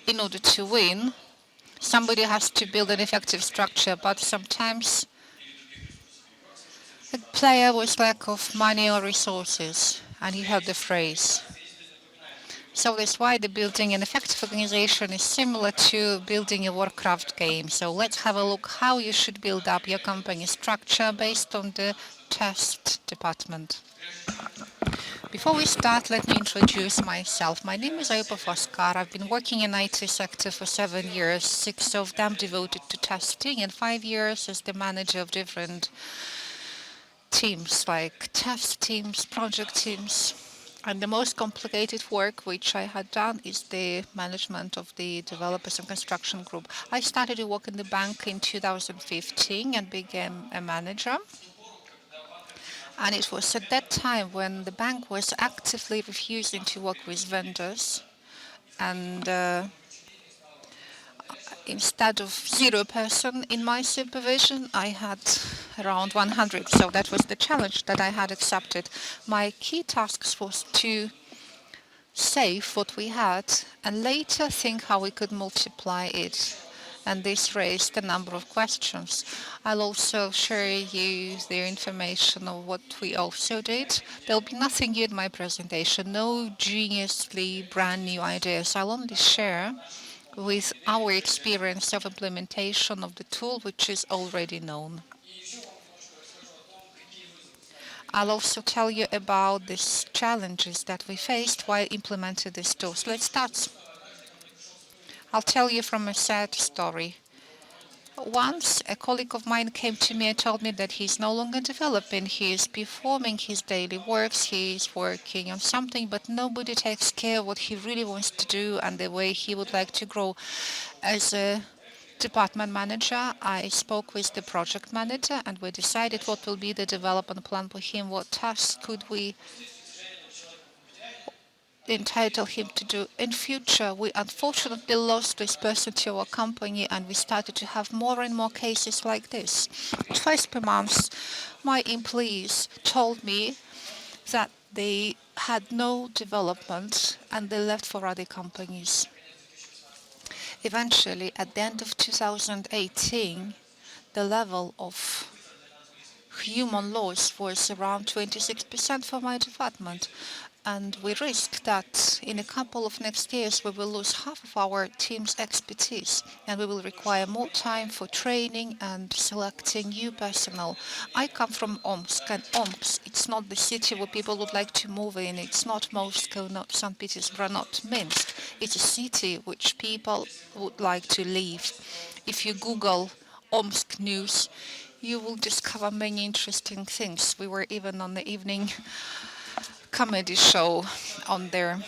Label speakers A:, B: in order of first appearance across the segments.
A: in order to win, somebody has to build an effective structure, but sometimes a player with lack of money or resources, and you heard the phrase. So that's why the building an effective organization is similar to building a Warcraft game. So let's have a look how you should build up your company structure based on the test department. Before we start, let me introduce myself. My name is Ayupov Askar. I've been working in IT sector for 7 years, 6 of them devoted to testing, and 5 years as the manager of different teams like test teams, project teams. And the most complicated work which I had done is the management of the developers and construction group. I started to work in the bank in 2015 and became a manager. And it was at that time when the bank was actively refusing to work with vendors. And instead of 0 person in my supervision, I had around 100. So that was the challenge that I had accepted. My key tasks was to save what we had and later think how we could multiply it. And this raised a number of questions. I'll also share you the information of what we also did. There'll be nothing new in my presentation, no geniusly brand new ideas. I'll only share with our experience of implementation of the tool which is already known. I'll also tell you about these challenges that we faced while implementing these tools. Let's start. I'll tell you from a sad story. Once a colleague of mine came to me and told me that he's no longer developing, he is performing his daily works, he is working on something, but nobody takes care of what he really wants to do and the way he would like to grow. As a department manager, I spoke with the project manager and we decided what will be the development plan for him, what tasks could we entitle him to do. In future, we unfortunately lost this person to our company and we started to have more and more cases like this. Twice per month, my employees told me that they had no development and they left for other companies. Eventually, at the end of 2018, the level of human loss was around 26% for my department. And we risk that in a couple of next years we will lose half of our team's expertise and we will require more time for training and selecting new personnel. I come from Omsk, and Omsk, it's not the city where people would like to move in. It's not Moscow, not St. Petersburg, not Minsk. It's a city which people would like to leave. If you Google Omsk news, you will discover many interesting things. We were even on the evening comedy show on their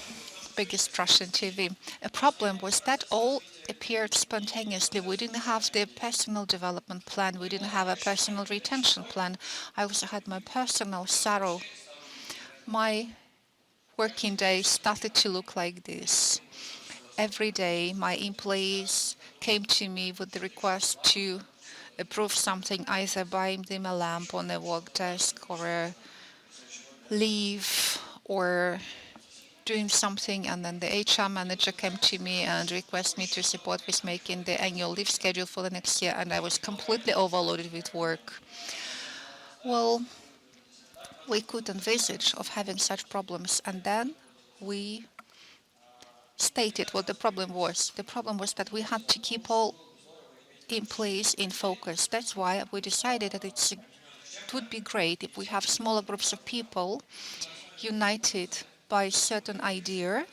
A: biggest Russian TV. A problem was that all appeared spontaneously. We didn't have the personal development plan. We didn't have a personal retention plan. I also had my personal sorrow. My working day started to look like this. Every day, my employees came to me with the request to approve something, either buying them a lamp on their work desk or a leave or doing something, and then the HR manager came to me and requested me to support with making the annual leave schedule for the next year, and I was completely overloaded with work. Well, we could envisage of having such problems, and then we stated what the problem was. The problem was that we had to keep all employees in focus. That's why we decided that it would be great if we have smaller groups of people united by a certain idea,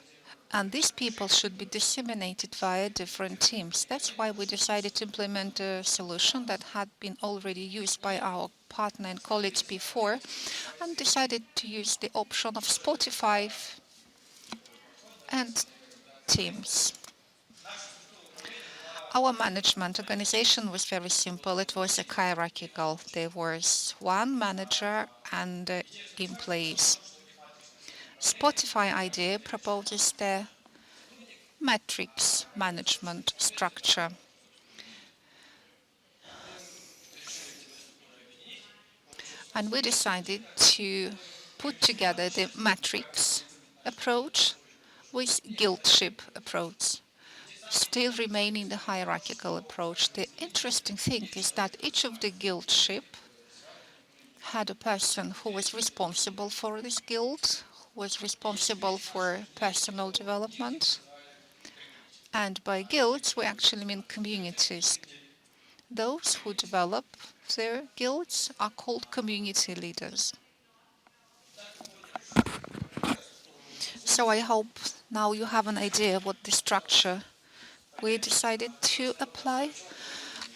A: and these people should be disseminated via different teams. That's why we decided to implement a solution that had been already used by our partner and colleagues before, and decided to use the option of Spotify and Teams. Our management organization was very simple. It was a hierarchical. There was one manager and employees. Spotify idea proposes the matrix management structure. And we decided to put together the matrix approach with guild ship approach. still remaining the hierarchical approach. The interesting thing is that each of the guild ship had a person who was responsible for this guild, who was responsible for personal development. And by guilds, we actually mean communities. Those who develop their guilds are called community leaders. So I hope now you have an idea what the structure we decided to apply.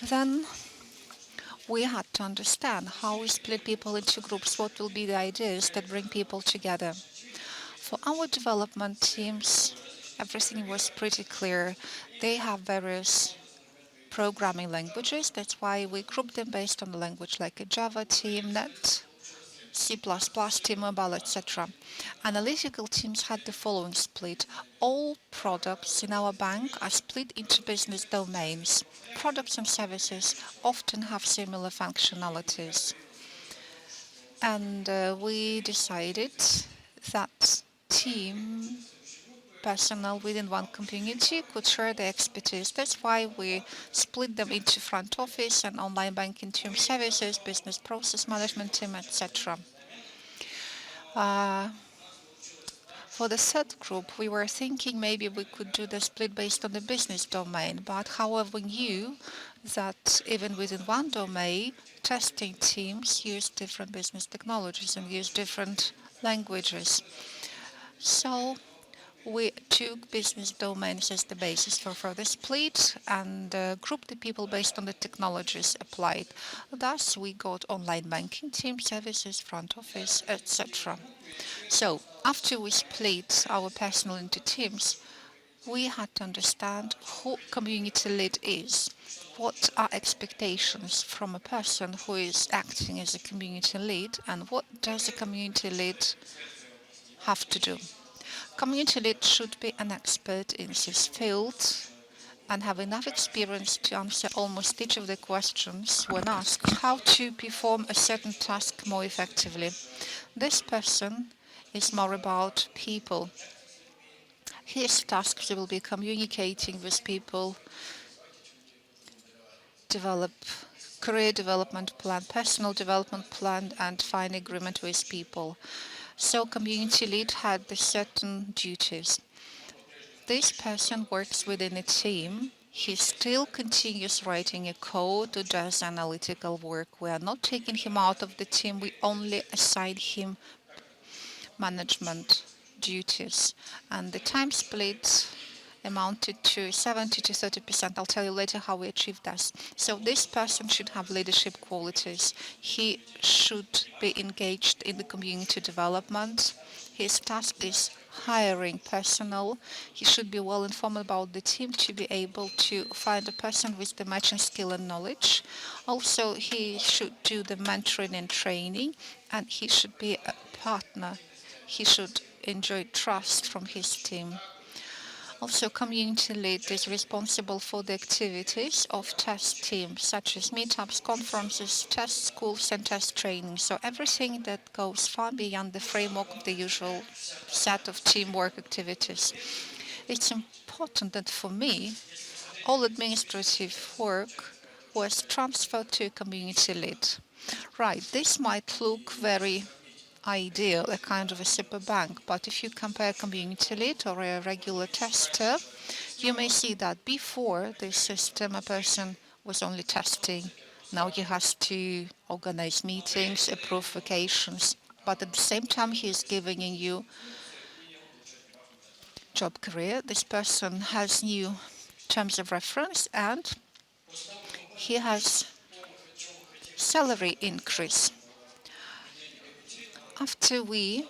A: Then we had to understand how we split people into groups, what will be the ideas that bring people together. For our development teams, everything was pretty clear. They have various programming languages. That's why we group them based on the language, like a Java team, Net, C++, T-Mobile, etc. Analytical teams had the following split. All products in our bank are split into business domains. Products and services often have similar functionalities. And we decided that team personnel within one community could share their expertise. That's why we split them into front office and online banking team services, business process management team, etc. For the third group, we were thinking maybe we could do the split based on the business domain, but however we knew that even within one domain, testing teams use different business technologies and use different languages. So we took business domains as the basis for further split and grouped the people based on the technologies applied. Thus, we got online banking, team services, front office, etc. So, after we split our personnel into teams, we had to understand who community lead is. What are expectations from a person who is acting as a community lead, and what does a community lead have to do? Community lead should be an expert in his field and have enough experience to answer almost each of the questions when asked how to perform a certain task more effectively. This person is more about people. His tasks will be communicating with people, develop career development plan, personal development plan, and find agreement with people. So community lead had the certain duties. This person works within a team. He still continues writing a code or does analytical work. We are not taking him out of the team. We only assign him management duties. And the time split amounted to 70 to 30%. I'll tell you later how we achieved this. So this person should have leadership qualities. He should be engaged in the community development. His task is hiring personnel. He should be well informed about the team to be able to find a person with the matching skill and knowledge. Also, he should do the mentoring and training, and he should be a partner. He should enjoy trust from his team. Also, community lead is responsible for the activities of test teams, such as meetups, conferences, test schools, and test training. So everything that goes far beyond the framework of the usual set of teamwork activities. It's important that for me, all administrative work was transferred to a community lead. Right, this might look very ideal, a kind of a super bank. But if you compare community lead or a regular tester, you may see that before this system, a person was only testing. Now he has to organize meetings, approve vacations. But at the same time, he is giving you job career. This person has new terms of reference and he has salary increase. After we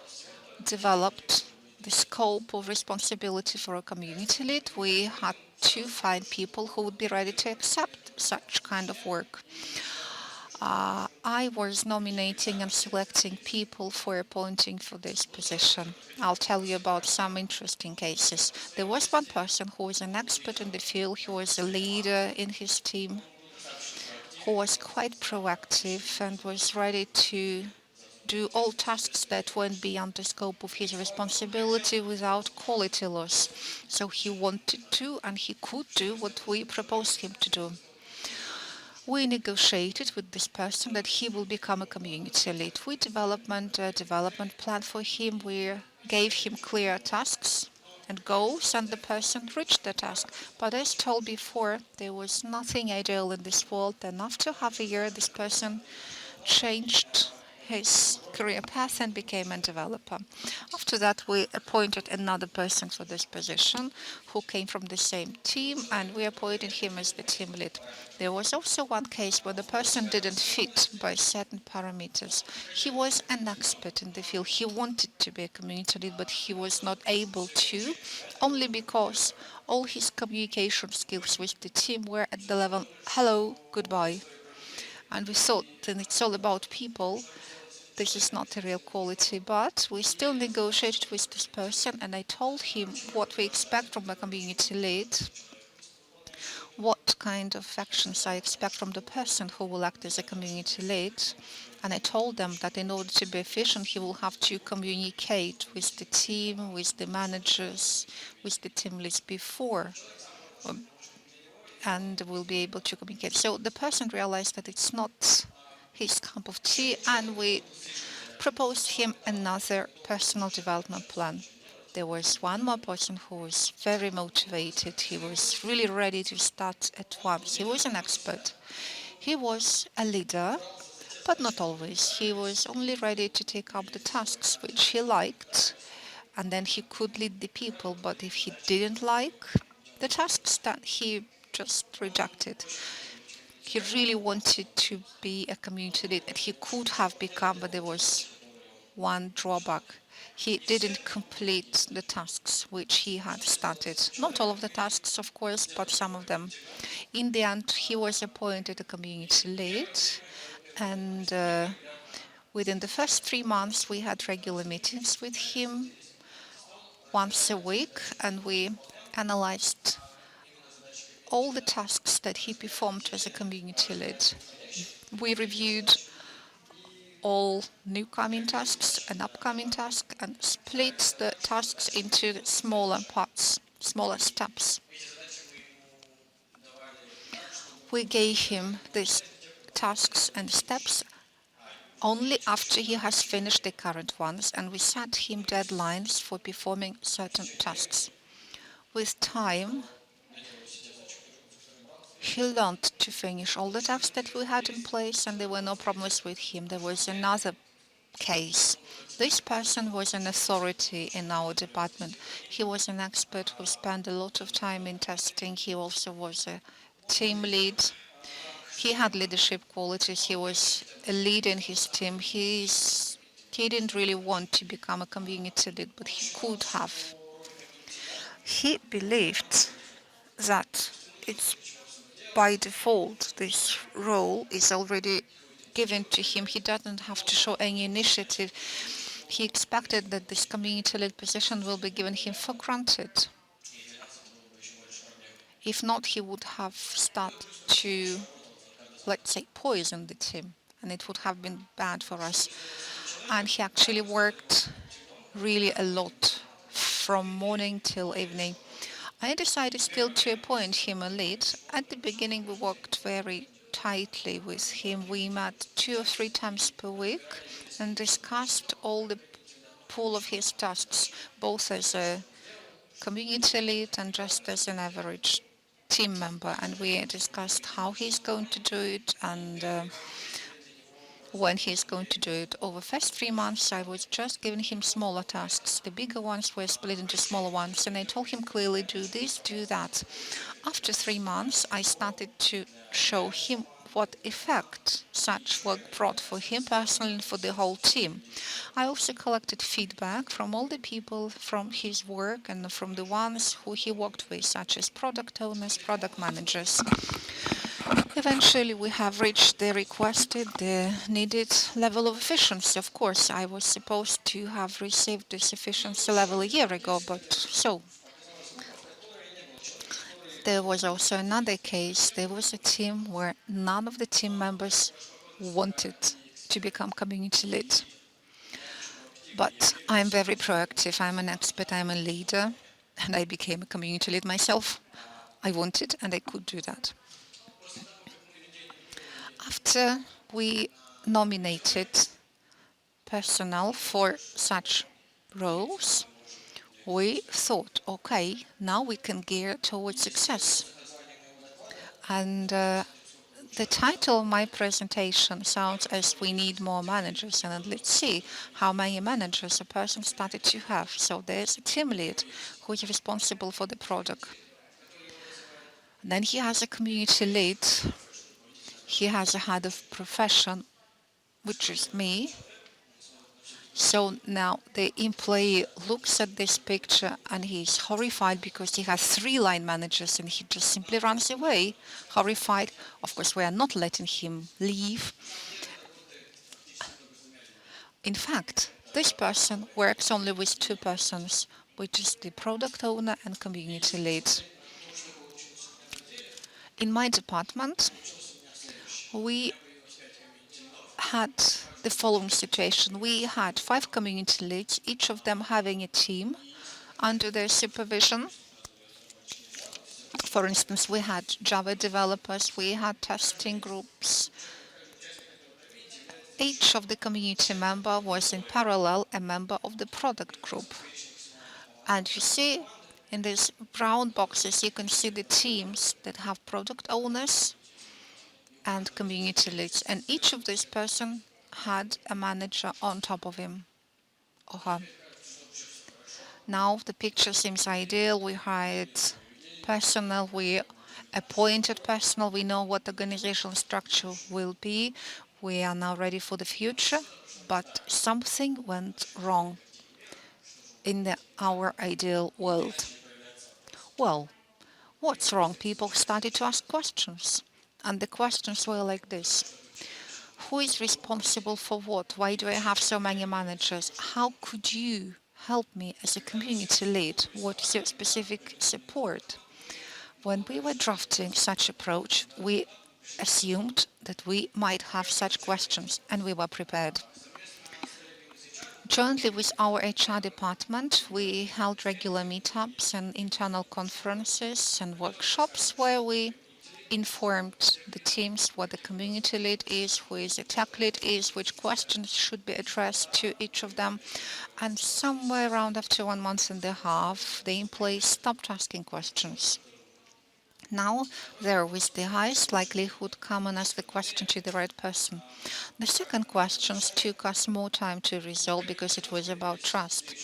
A: developed the scope of responsibility for a community lead, we had to find people who would be ready to accept such kind of work. I was nominating and selecting people for appointing for this position. I'll tell you about some interesting cases. There was one person who was an expert in the field, who was a leader in his team, who was quite proactive and was ready to do all tasks that went beyond the scope of his responsibility without quality loss. So he wanted to and he could do what we proposed him to do. We negotiated with this person that he will become a community lead. We developed a development plan for him. We gave him clear tasks and goals, and the person reached the task. But as told before, there was nothing ideal in this world, and after half a year, this person changed his career path and became a developer. After that, we appointed another person for this position who came from the same team, and we appointed him as the team lead. There was also one case where the person didn't fit by certain parameters. He was an expert in the field. He wanted to be a community lead, but he was not able to, only because all his communication skills with the team were at the level, hello, goodbye. And we thought that it's all about people. This is not a real quality, but we still negotiated with this person, and I told him what we expect from a community lead, what kind of actions I expect from the person who will act as a community lead. And I told them that in order to be efficient, he will have to communicate with the team, with the managers, with the team leads before, and will be able to communicate. So the person realized that it's not his cup of tea, and we proposed him another personal development plan. There was one more person who was very motivated. He was really ready to start at once. He was an expert. He was a leader, but not always. He was only ready to take up the tasks which he liked, and then he could lead the people. But if he didn't like the tasks, that he just rejected. He really wanted to be a community lead, and he could have become, but there was one drawback. He didn't complete the tasks which he had started. Not all of the tasks, of course, but some of them. In the end, he was appointed a community lead, and within the first 3 months, we had regular meetings with him once a week, and we analyzed all the tasks that he performed as a community lead. We reviewed all new coming tasks and upcoming tasks and split the tasks into smaller parts, smaller steps. We gave him these tasks and steps only after he has finished the current ones, and we set him deadlines for performing certain tasks. With time, he learned to finish all the tasks that we had in place, and there were no problems with him. There was another case. This person was an authority in our department. He was an expert who spent a lot of time in testing. He also was a team lead. He had leadership qualities. He was a leader in his team. He didn't really want to become a community lead, but he could have. He believed that it's by default this role is already given to him. He doesn't have to show any initiative. He expected that this community lead position will be given him for granted. If not, he would have started to, let's say, poison the team, and it would have been bad for us. And he actually worked really a lot from morning till evening. I decided still to appoint him a lead. At the beginning, we worked very tightly with him. We met 2 or 3 times per week and discussed all the pool of his tasks, both as a community lead and just as an average team member. And we discussed how he's going to do it and when he's going to do it. Over the first 3 months, I was just giving him smaller tasks. The bigger ones were split into smaller ones, and I told him clearly, do this, do that. After 3 months, I started to show him what effect such work brought for him personally and for the whole team. I also collected feedback from all the people from his work and from the ones who he worked with, such as product owners, product managers. Eventually, we have reached the requested, the needed level of efficiency. Of course, I was supposed to have received this efficiency level a year ago, but so. There was also another case. There was a team where none of the team members wanted to become community lead. But I'm very proactive. I'm an expert, I'm a leader, and I became a community lead myself. I wanted and I could do that. After we nominated personnel for such roles, we thought, okay, now we can gear towards success. And the title of my presentation sounds as we need more managers, and let's see how many managers a person started to have. So there's a team lead who is responsible for the product. Then he has a community lead. He has a head of profession, which is me. So now the employee looks at this picture and he's horrified because he has 3 line managers and he just simply runs away, horrified. Of course, we are not letting him leave. In fact, this person works only with 2 persons, which is the product owner and community lead. In my department, we had the following situation. We had 5 community leads, each of them having a team under their supervision. For instance, we had Java developers, we had testing groups. Each of the community member was in parallel a member of the product group. And you see in these brown boxes, you can see the teams that have product owners and community leads. And each of these person had a manager on top of him or her. Now the picture seems ideal. We hired personnel, we appointed personnel, we know what the organizational structure will be. We are now ready for the future, but something went wrong in our ideal world. Well, what's wrong? People started to ask questions. And the questions were like this. Who is responsible for what? Why do I have so many managers? How could you help me as a community lead? What is your specific support? When we were drafting such approach, we assumed that we might have such questions and we were prepared. Jointly with our HR department, we held regular meetups and internal conferences and workshops where we informed the teams what the community lead is, who is the tech lead is, which questions should be addressed to each of them. And somewhere around after 1.5 months, the employees stopped asking questions. Now they're with the highest likelihood come and ask the question to the right person. The second questions took us more time to resolve because it was about trust.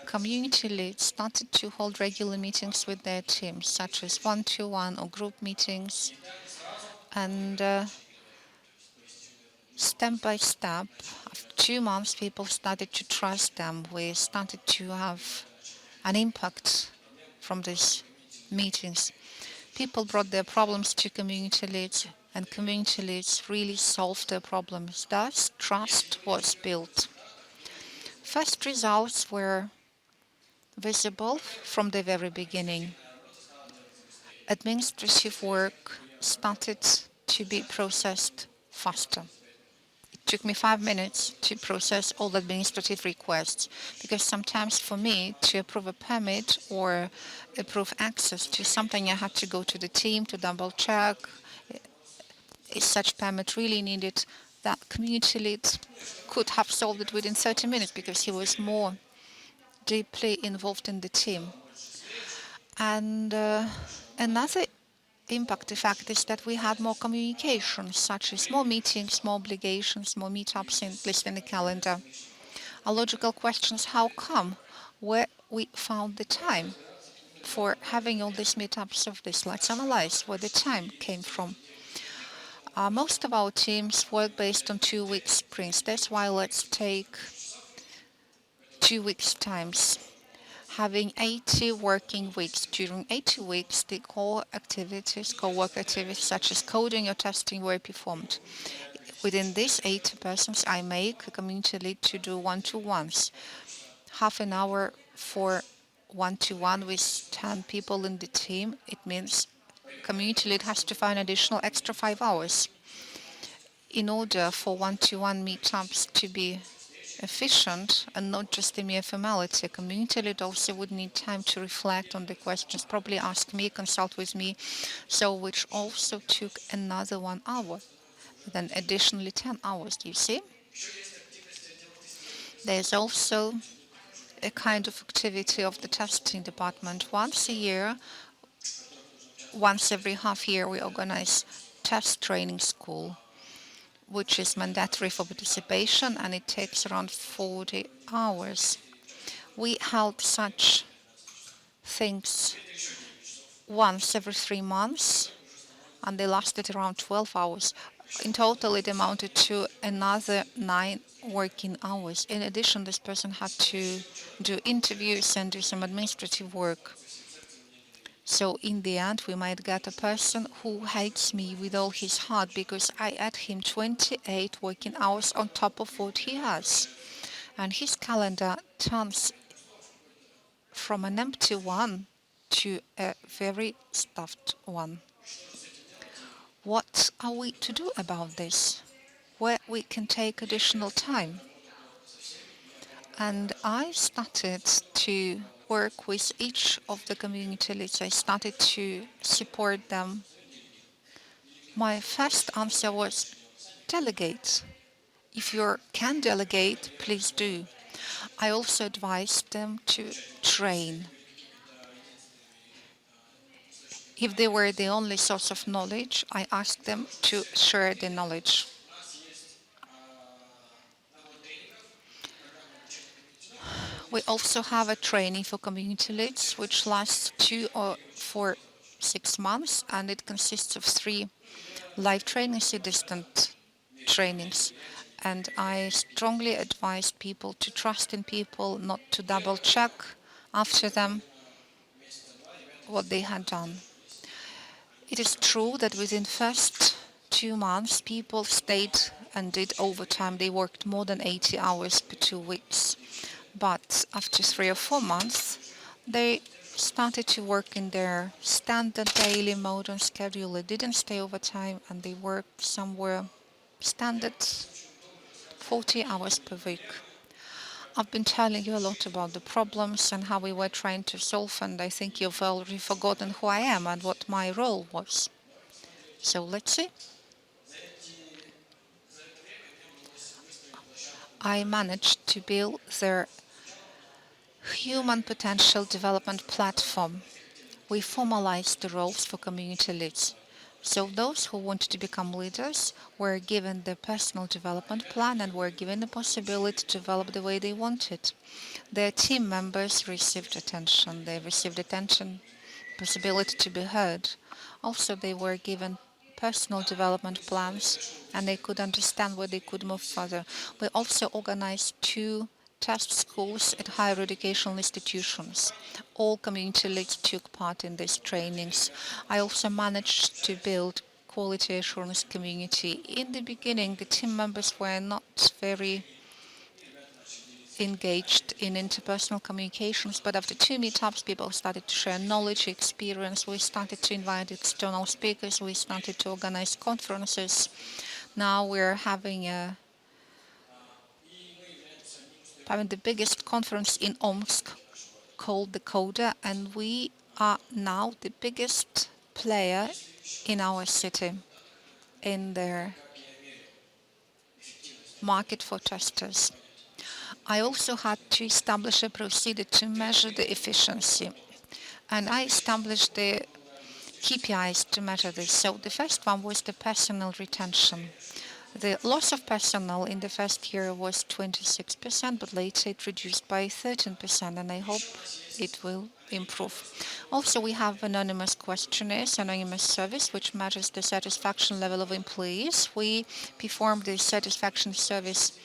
A: Community leads started to hold regular meetings with their teams, such as one-to-one or group meetings. And step by step, after 2 months, people started to trust them. We started to have an impact from these meetings. People brought their problems to community leads, and community leads really solved their problems. Thus, trust was built. First results were visible from the very beginning. Administrative work started to be processed faster. It took me 5 minutes to process all the administrative requests because sometimes for me to approve a permit or approve access to something, I had to go to the team to double check. Is such permit really needed? That community lead could have solved it within 30 minutes because he was more deeply involved in the team. And another impact effect is that we had more communication, such as more meetings, more obligations, more meetups in list in the calendar. A logical question is how come? Where we found the time for having all these meetups of this? Let's analyze where the time came from. Most of our teams work based on 2-week sprints. That's why let's take 2 weeks times. Having 80 working weeks. During 80 weeks, the core activities, core work activities such as coding or testing were performed. Within these 80 persons, I make a community lead to do one-to-ones. Half an hour for one-to-one with 10 people in the team. It means community lead has to find additional extra 5 hours in order for one-to-one meetups to be efficient and not just a mere formality. A community lead also would need time to reflect on the questions, probably ask me, consult with me, so which also took another 1 hour, then additionally 10 hours. You see, there's also a kind of activity of the testing department. Once a year, once every half year, we organize test training school, which is mandatory for participation, and it takes around 40 hours. We held such things once every 3 months, and they lasted around 12 hours. In total, it amounted to another 9 working hours. In addition, this person had to do interviews and do some administrative work. So in the end, we might get a person who hates me with all his heart because I add him 28 working hours on top of what he has. And his calendar turns from an empty one to a very stuffed one. What are we to do about this? Where we can take additional time? And I started to work with each of the community leads. I started to support them. My first answer was delegate. If you can delegate, please do. I also advised them to train. If they were the only source of knowledge, I asked them to share the knowledge. We also have a training for community leads, which lasts 2 or 6 months, and it consists of 3 live trainings and distant trainings. And I strongly advise people to trust in people, not to double check after them what they had done. It is true that within first 2 months, people stayed and did overtime. They worked more than 80 hours per 2 weeks. But after 3 or 4 months, they started to work in their standard daily modern schedule. They didn't stay overtime and they worked somewhere standard 40 hours per week. I've been telling you a lot about the problems and how we were trying to solve, and I think you've already forgotten who I am and what my role was. So let's see. I managed to build their human potential development platform. We formalized the roles for community leads. So those who wanted to become leaders were given their personal development plan and were given the possibility to develop the way they wanted. Their team members received attention. They received attention, possibility to be heard. Also, they were given personal development plans and they could understand where they could move further. We also organized 2 test schools at higher educational institutions. All community leads took part in these trainings. I also managed to build quality assurance community. In the beginning, the team members were not very engaged in interpersonal communications, but after 2 meetups, people started to share knowledge, experience. We started to invite external speakers. We started to organize conferences. Now we're having the biggest conference in Omsk called the Coda, and we are now the biggest player in our city in their market for testers. I also had to establish a procedure to measure the efficiency, and I established the KPIs to measure this. So the first one was the personnel retention. The loss of personnel in the first year was 26%, but later it reduced by 13%, and I hope it will improve. Also, we have anonymous questionnaires, anonymous service, which measures the satisfaction level of employees. We perform the satisfaction service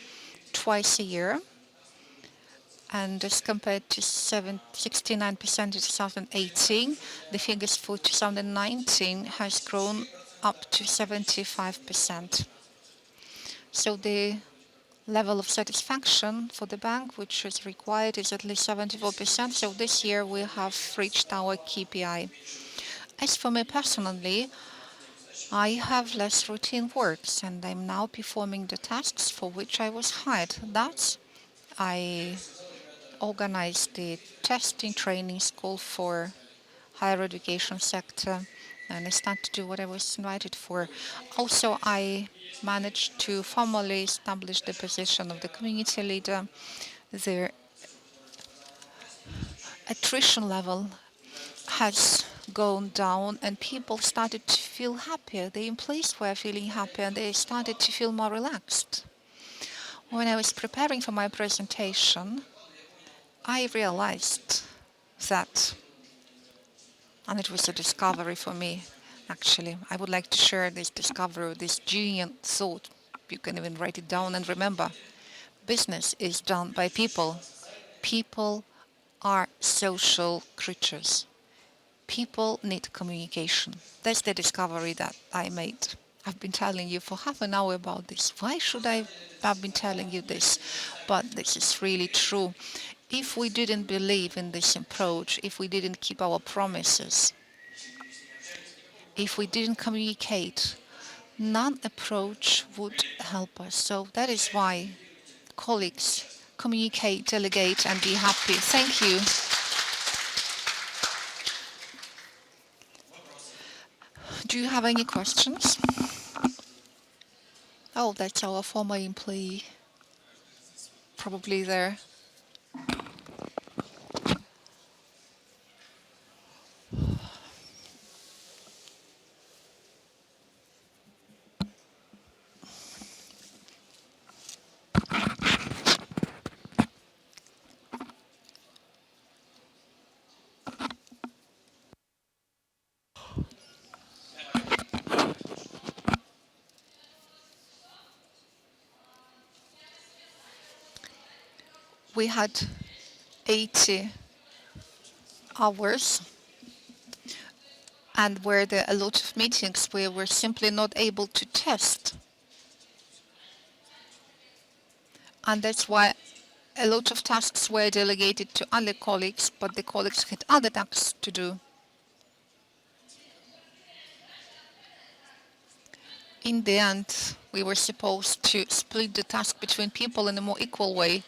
A: twice a year, and as compared to 69% in 2018, the figures for 2019 has grown up to 75%. So the level of satisfaction for the bank, which is required, is at least 74%. So this year we have reached our KPI. As for me personally, I have less routine works and I'm now performing the tasks for which I was hired. That's I organized the testing training school for higher education sector, and I started to do what I was invited for. Also, I managed to formally establish the position of the community leader. The attrition level has gone down and people started to feel happier. The employees were feeling happier and they started to feel more relaxed. When I was preparing for my presentation, I realized that, and it was a discovery for me, actually. I would like to share this discovery, this genius thought. You can even write it down and remember. Business is done by people. People are social creatures. People need communication. That's the discovery that I made. I've been telling you for half an hour about this. Why should I have been telling you this? But this is really true. If we didn't believe in this approach, if we didn't keep our promises, if we didn't communicate, none approach would help us. So that is why, colleagues, communicate, delegate, and be happy. Thank you. Do you have any questions? Oh, that's our former employee, probably there. We had 80 hours, and were there a lot of meetings where we're simply not able to test. And that's why a lot of tasks were delegated to other colleagues, but the colleagues had other tasks to do. In the end, we were supposed to split the task between people in a more equal way,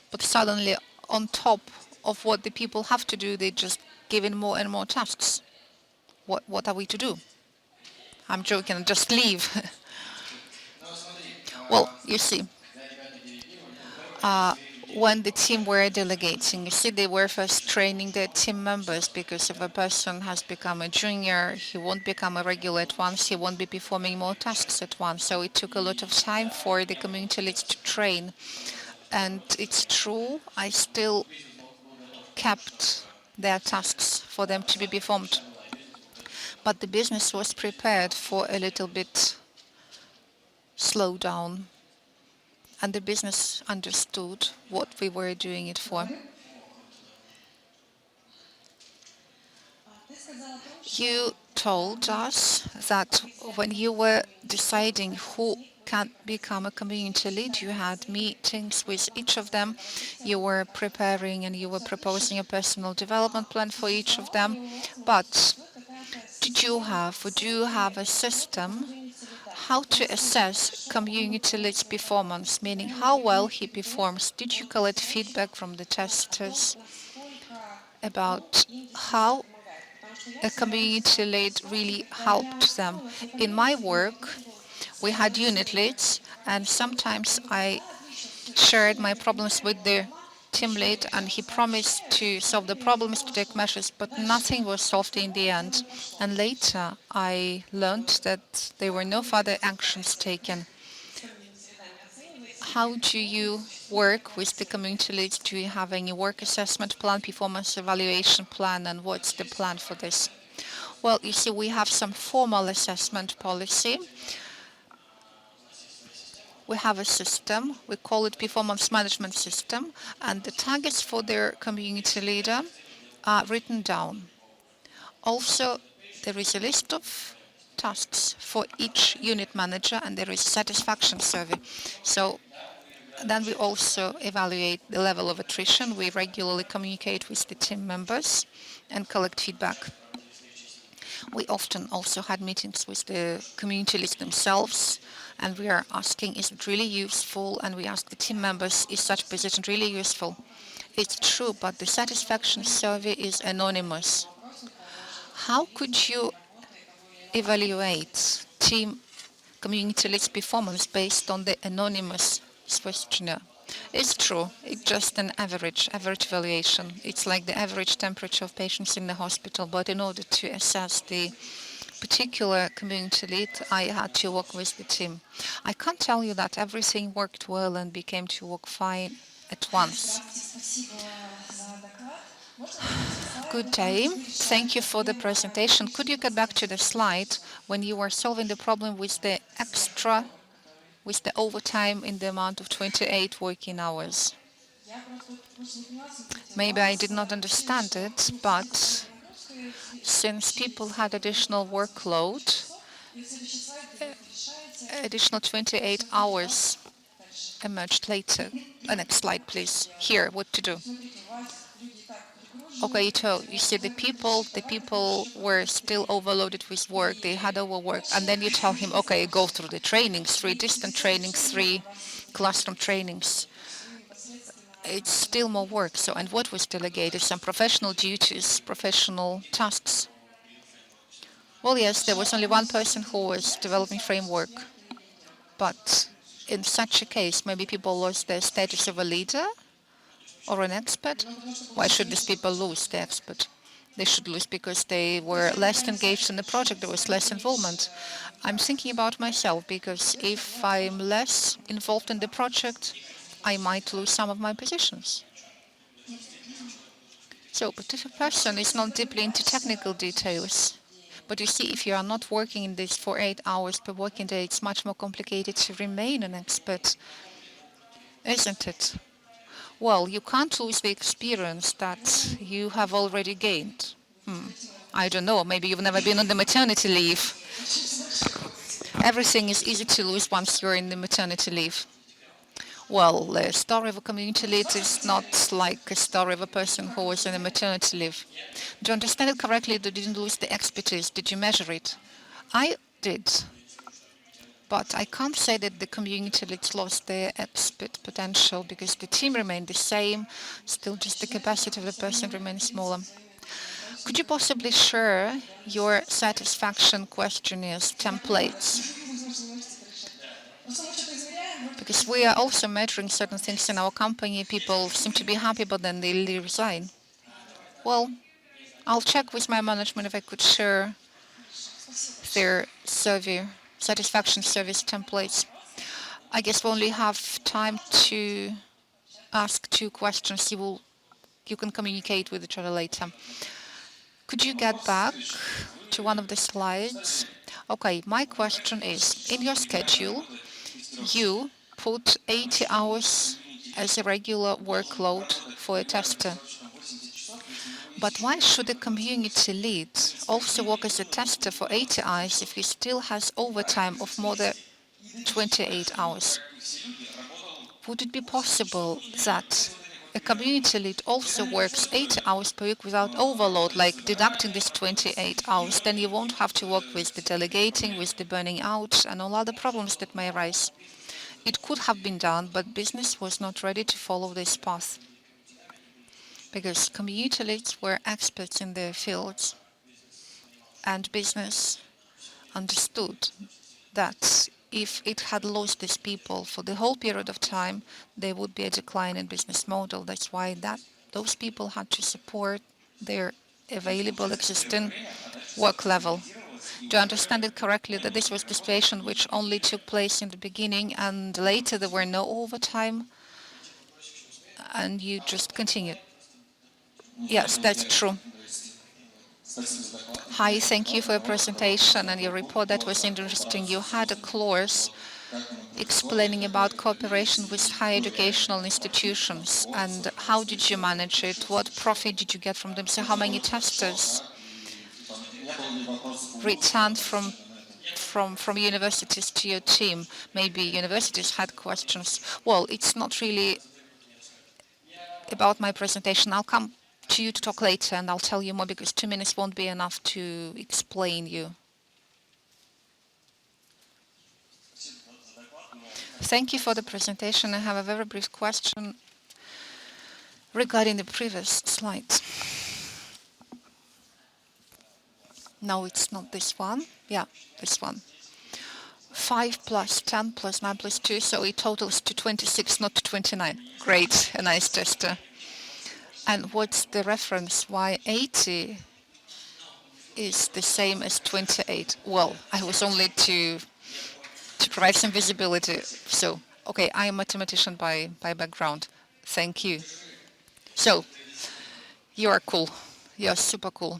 A: but suddenly, on top of what the people have to do, they just give in more and more tasks. What are we to do? I'm joking, just leave. Well, you see, when the team were delegating, you see, they were first training their team members because if a person has become a junior, he won't become a regular at once, he won't be performing more tasks at once. So it took a lot of time for the community leads to train. And it's true, I still kept their tasks for them to be performed. But the business was prepared for a little bit slowdown, and the business understood what we were doing it for. You told us that when you were deciding who can become a community lead, you had meetings with each of them. You were preparing and you were proposing a personal development plan for each of them. But would you have a system how to assess community lead's performance, meaning how well he performs? Did you collect feedback from the testers about how a community lead really helped them? In my work, we had unit leads, and sometimes I shared my problems with the team lead, and he promised to solve the problems, to take measures, but nothing was solved in the end. And later, I learned that there were no further actions taken. How do you work with the community leads? Do you have any work assessment plan, performance evaluation plan, and what's the plan for this? Well, you see, we have some formal assessment policy. We have a system, we call it performance management system, and the targets for their community leader are written down. Also, there is a list of tasks for each unit manager, and there is a satisfaction survey. So then we also evaluate the level of attrition. We regularly communicate with the team members and collect feedback. We often also had meetings with the community leads themselves, and we are asking, is it really useful? And we ask the team members, is such position really useful? It's true, but the satisfaction survey is anonymous. How could you evaluate team community leads performance based on the anonymous questionnaire? It's true. It's just an average valuation. It's like the average temperature of patients in the hospital. But in order to assess the particular community lead, I had to work with the team. I can't tell you that everything worked well and became to work fine at once. Good day. Thank you for the presentation. Could you get back to the slide when you were solving the problem with the overtime in the amount of 28 working hours? Maybe I did not understand it, but since people had additional workload, additional 28 hours emerged later. Next slide, please. Here, what to do? Okay, so you see the people were still overloaded with work. They had overwork, and then you tell him, okay, go through the trainings, 3 distant trainings, 3 classroom trainings. It's still more work. So, and what was delegated? Some professional duties, professional tasks. Well, yes, there was only one person who was developing framework, but in such a case, maybe people lost their status of a leader or an expert. Why should these people lose the expert? They should lose because they were less engaged in the project, there was less involvement. I'm thinking about myself because if I'm less involved in the project, I might lose some of my positions. So, but if a person is not deeply into technical details, but you see, if you are not working in this for 8 hours per working day, it's much more complicated to remain an expert, isn't it? Well, you can't lose the experience that you have already gained. I don't know, maybe you've never been on the maternity leave. Everything is easy to lose once you're in the maternity leave. Well, the story of a community lead is not like a story of a person who was on a maternity leave. Do you understand it correctly? You didn't lose the expertise. Did you measure it? I did. But I can't say that the community leads lost their expert potential because the team remained the same, still just the capacity of the person remained smaller. Could you possibly share your satisfaction questionnaires templates? Because we are also measuring certain things in our company. People seem to be happy, but then they resign. Well, I'll check with my management if I could share their survey, satisfaction service templates. I guess we only have time to ask 2 questions. You can communicate with each other later. Could you get back to one of the slides? Okay, my question is, in your schedule, you put 80 hours as a regular workload for a tester. But why should a community lead also work as a tester for 80 hours if he still has overtime of more than 28 hours? Would it be possible that a community lead also works 80 hours per week without overload, like deducting this 28 hours? Then you won't have to work with the delegating, with the burning out, and all other problems that may arise. It could have been done, but business was not ready to follow this path because community leads were experts in their fields, and business understood that if it had lost these people for the whole period of time, there would be a decline in business model. That's why those people had to support their available existing work level. Do I understand it correctly that this was the situation which only took place in the beginning and later there were no overtime and you just continued? Yes, that's true. Hi, thank you for your presentation and your report. That was interesting. You had a clause explaining about cooperation with higher educational institutions and how did you manage it? What profit did you get from them? So how many testers returned from universities to your team? Maybe universities had questions. Well, it's not really about my presentation. I'll come to you to talk later, and I'll tell you more because 2 minutes won't be enough to explain you. Thank you for the presentation. I have a very brief question regarding the previous slides. No, it's not this one. Yeah, this one. 5 plus 10 plus 9 plus 2, so it totals to 26, not to 29. Great, a nice tester. And what's the reference? Why 80 is the same as 28? Well, I was only to provide some visibility. So, okay, I am a mathematician by background. Thank you. So, you are cool. You are super cool.